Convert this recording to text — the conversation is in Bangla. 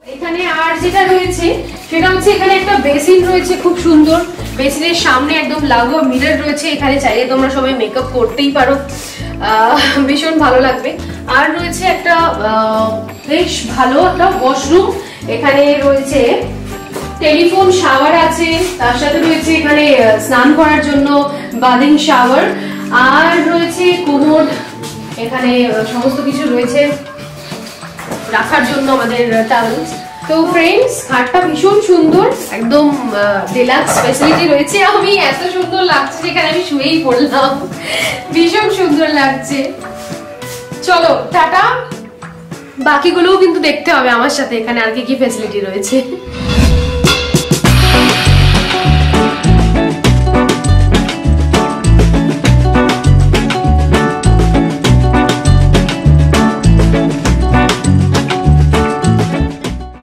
এখানে আর যেটা রয়েছে সেটা হচ্ছে এখানে একটা বেসিন রয়েছে খুব সুন্দর। বেসিনের সামনে একদম লাগোয়া মিরর রয়েছে, এখানে চাইলে তোমরা সবাই মেকআপ করতেই পারো, ভীষণ ভালো লাগবে। আর রয়েছে একটা বেশ ভালো একটা ওয়াশরুম, এখানে রয়েছে টেলিফোন শাওয়ার আছে, তার সাথে রয়েছে এখানে স্নান করার জন্য বাথিং শাওয়ার, আর রয়েছে কোমোড, এখানে সমস্ত কিছু রয়েছে রাখার জন্য আমাদের টাওয়েলস। তো ফ্রেন্ডস, খাটটা ভীষণ সুন্দর, একদম ডিলাক্স ফ্যাসিলিটি রয়েছে। আমি এত সুন্দর লাগছে যেখানে আমি শুয়েই পড়লাম, ভীষণ সুন্দর লাগছে। চলো টাটা, বাকিগুলোও কিন্তু দেখতে হবে আমার সাথে, এখানে আর কি কি ফ্যাসিলিটি রয়েছে।